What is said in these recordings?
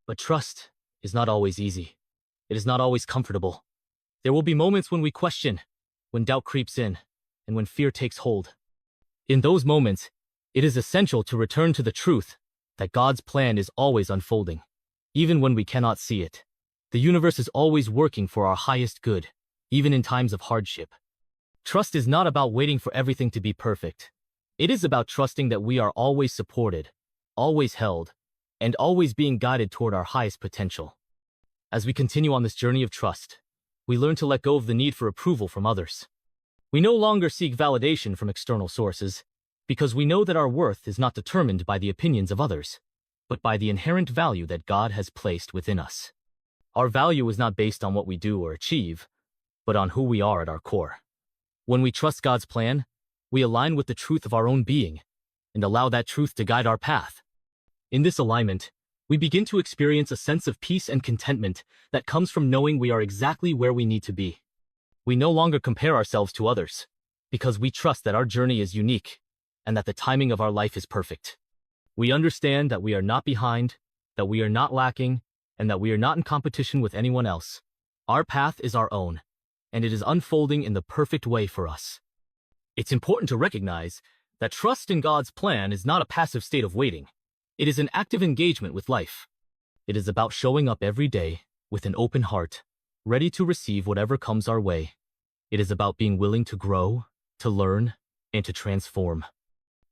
But trust is not always easy. It is not always comfortable. There will be moments when we question, when doubt creeps in, and when fear takes hold. In those moments, it is essential to return to the truth that God's plan is always unfolding, even when we cannot see it. The universe is always working for our highest good, even in times of hardship. Trust is not about waiting for everything to be perfect. It is about trusting that we are always supported, always held, and always being guided toward our highest potential. As we continue on this journey of trust, we learn to let go of the need for approval from others. We no longer seek validation from external sources, because we know that our worth is not determined by the opinions of others, but by the inherent value that God has placed within us. Our value is not based on what we do or achieve, but on who we are at our core. When we trust God's plan, we align with the truth of our own being and allow that truth to guide our path. In this alignment, we begin to experience a sense of peace and contentment that comes from knowing we are exactly where we need to be. We no longer compare ourselves to others, because we trust that our journey is unique and that the timing of our life is perfect. We understand that we are not behind, that we are not lacking, and that we are not in competition with anyone else. Our path is our own, and it is unfolding in the perfect way for us. It's important to recognize that trust in God's plan is not a passive state of waiting. It is an active engagement with life. It is about showing up every day with an open heart, ready to receive whatever comes our way. It is about being willing to grow, to learn, and to transform.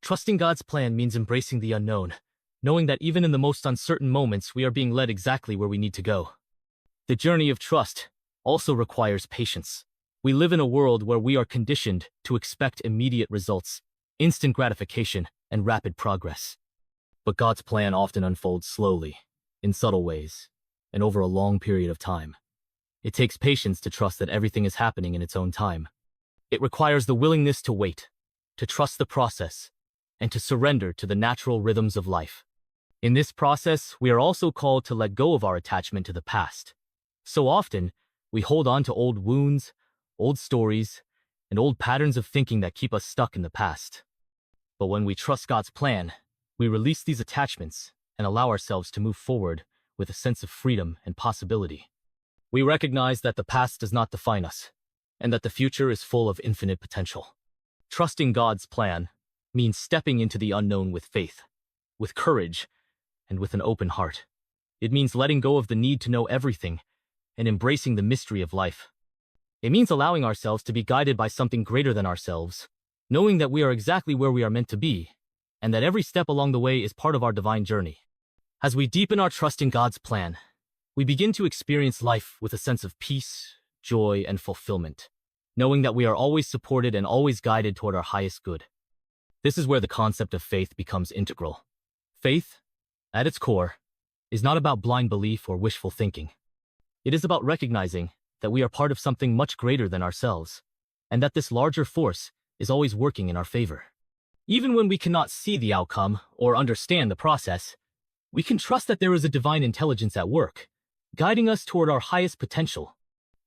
Trusting God's plan means embracing the unknown, knowing that even in the most uncertain moments, we are being led exactly where we need to go. The journey of trust also requires patience. We live in a world where we are conditioned to expect immediate results, instant gratification, and rapid progress. But God's plan often unfolds slowly, in subtle ways, and over a long period of time. It takes patience to trust that everything is happening in its own time. It requires the willingness to wait, to trust the process, and to surrender to the natural rhythms of life. In this process, we are also called to let go of our attachment to the past. So often, we hold on to old wounds, old stories, and old patterns of thinking that keep us stuck in the past. But when we trust God's plan, we release these attachments and allow ourselves to move forward with a sense of freedom and possibility. We recognize that the past does not define us, and that the future is full of infinite potential. Trusting God's plan means stepping into the unknown with faith, with courage, and with an open heart. It means letting go of the need to know everything and embracing the mystery of life. It means allowing ourselves to be guided by something greater than ourselves, knowing that we are exactly where we are meant to be, and that every step along the way is part of our divine journey. As we deepen our trust in God's plan, we begin to experience life with a sense of peace, joy, and fulfillment, knowing that we are always supported and always guided toward our highest good. This is where the concept of faith becomes integral. Faith, at its core, is not about blind belief or wishful thinking. It is about recognizing that we are part of something much greater than ourselves, and that this larger force is always working in our favor. Even when we cannot see the outcome or understand the process, we can trust that there is a divine intelligence at work, guiding us toward our highest potential.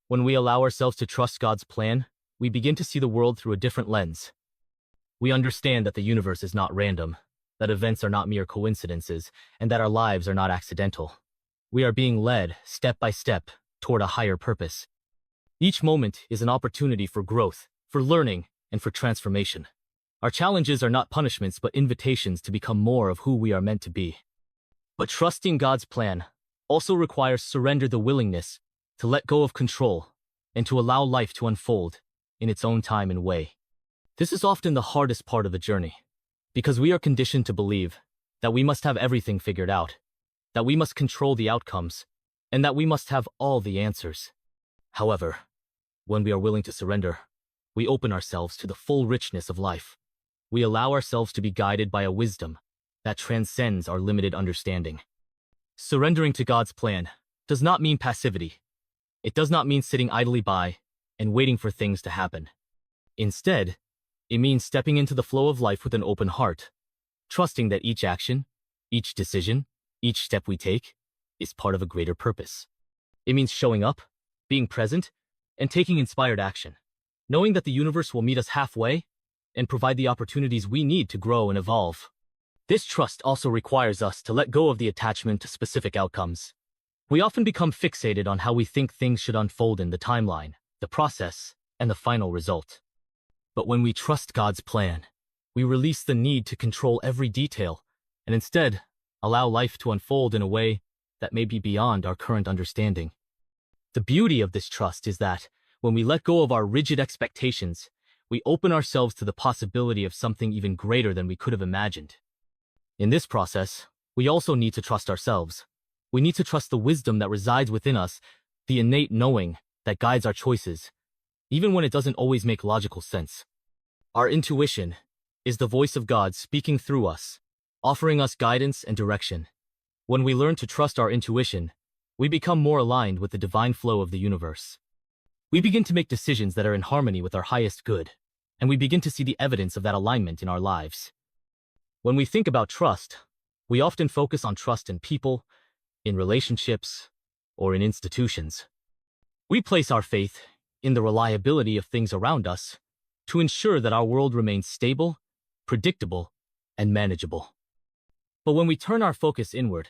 When we allow ourselves to trust God's plan, we begin to see the world through a different lens. We understand that the universe is not random, that events are not mere coincidences, and that our lives are not accidental. We are being led, step by step, toward a higher purpose. Each moment is an opportunity for growth, for learning, and for transformation. Our challenges are not punishments but invitations to become more of who we are meant to be. But trusting God's plan also requires the willingness to let go of control and to allow life to unfold in its own time and way. This is often the hardest part of the journey, because we are conditioned to believe that we must have everything figured out, that we must control the outcomes, and that we must have all the answers. However, when we are willing to surrender, we open ourselves to the full richness of life. We allow ourselves to be guided by a wisdom that transcends our limited understanding. Surrendering to God's plan does not mean passivity. It does not mean sitting idly by and waiting for things to happen. Instead, it means stepping into the flow of life with an open heart, trusting that each action, each decision, each step we take is part of a greater purpose. It means showing up, being present, and taking inspired action, knowing that the universe will meet us halfway and provide the opportunities we need to grow and evolve. This trust also requires us to let go of the attachment to specific outcomes. We often become fixated on how we think things should unfold in the timeline, the process, and the final result. But when we trust God's plan, we release the need to control every detail and instead allow life to unfold in a way that may be beyond our current understanding. The beauty of this trust is that when we let go of our rigid expectations, we open ourselves to the possibility of something even greater than we could have imagined. In this process, we also need to trust ourselves. We need to trust the wisdom that resides within us, the innate knowing that guides our choices, even when it doesn't always make logical sense. Our intuition is the voice of God speaking through us, offering us guidance and direction. When we learn to trust our intuition, we become more aligned with the divine flow of the universe. We begin to make decisions that are in harmony with our highest good, and we begin to see the evidence of that alignment in our lives. When we think about trust, we often focus on trust in people, in relationships, or in institutions. We place our faith in the reliability of things around us to ensure that our world remains stable, predictable, and manageable. But when we turn our focus inward,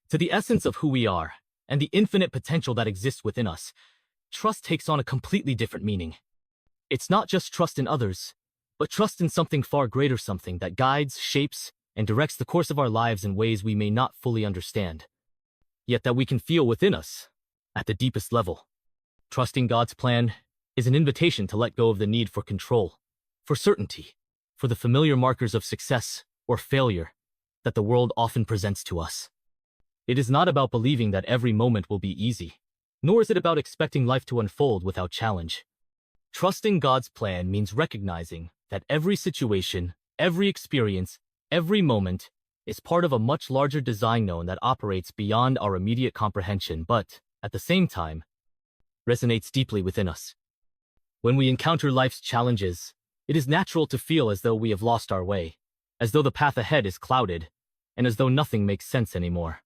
to the essence of who we are and the infinite potential that exists within us, trust takes on a completely different meaning. It's not just trust in others, but trust in something far greater, something that guides, shapes, and directs the course of our lives in ways we may not fully understand, yet that we can feel within us at the deepest level. Trusting God's plan is an invitation to let go of the need for control, for certainty, for the familiar markers of success or failure that the world often presents to us. It is not about believing that every moment will be easy, nor is it about expecting life to unfold without challenge. Trusting God's plan means recognizing that every situation, every experience, every moment is part of a much larger design known that operates beyond our immediate comprehension but, at the same time, resonates deeply within us. When we encounter life's challenges, it is natural to feel as though we have lost our way, as though the path ahead is clouded, and as though nothing makes sense anymore.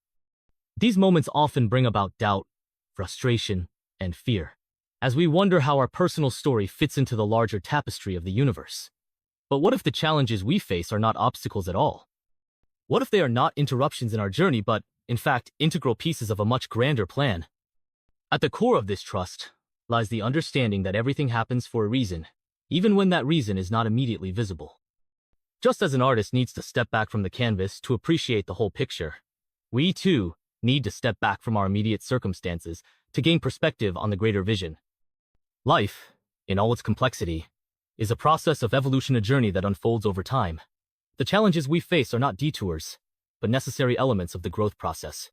These moments often bring about doubt, frustration, and fear, as we wonder how our personal story fits into the larger tapestry of the universe. But what if the challenges we face are not obstacles at all? What if they are not interruptions in our journey, but, in fact, integral pieces of a much grander plan? At the core of this trust lies the understanding that everything happens for a reason, even when that reason is not immediately visible. Just as an artist needs to step back from the canvas to appreciate the whole picture, we, too, need to step back from our immediate circumstances to gain perspective on the greater vision. Life, in all its complexity, is a process of evolution, a journey that unfolds over time. The challenges we face are not detours, but necessary elements of the growth process.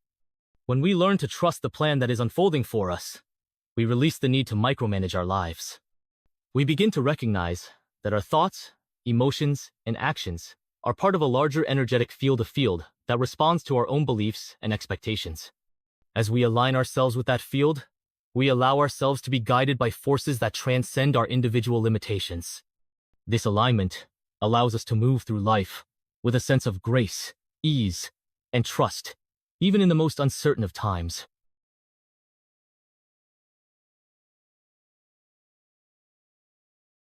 When we learn to trust the plan that is unfolding for us, we release the need to micromanage our lives. We begin to recognize that our thoughts, emotions, and actions are part of a larger energetic field that responds to our own beliefs and expectations. As we align ourselves with that field, we allow ourselves to be guided by forces that transcend our individual limitations. This alignment allows us to move through life with a sense of grace, ease, and trust, even in the most uncertain of times.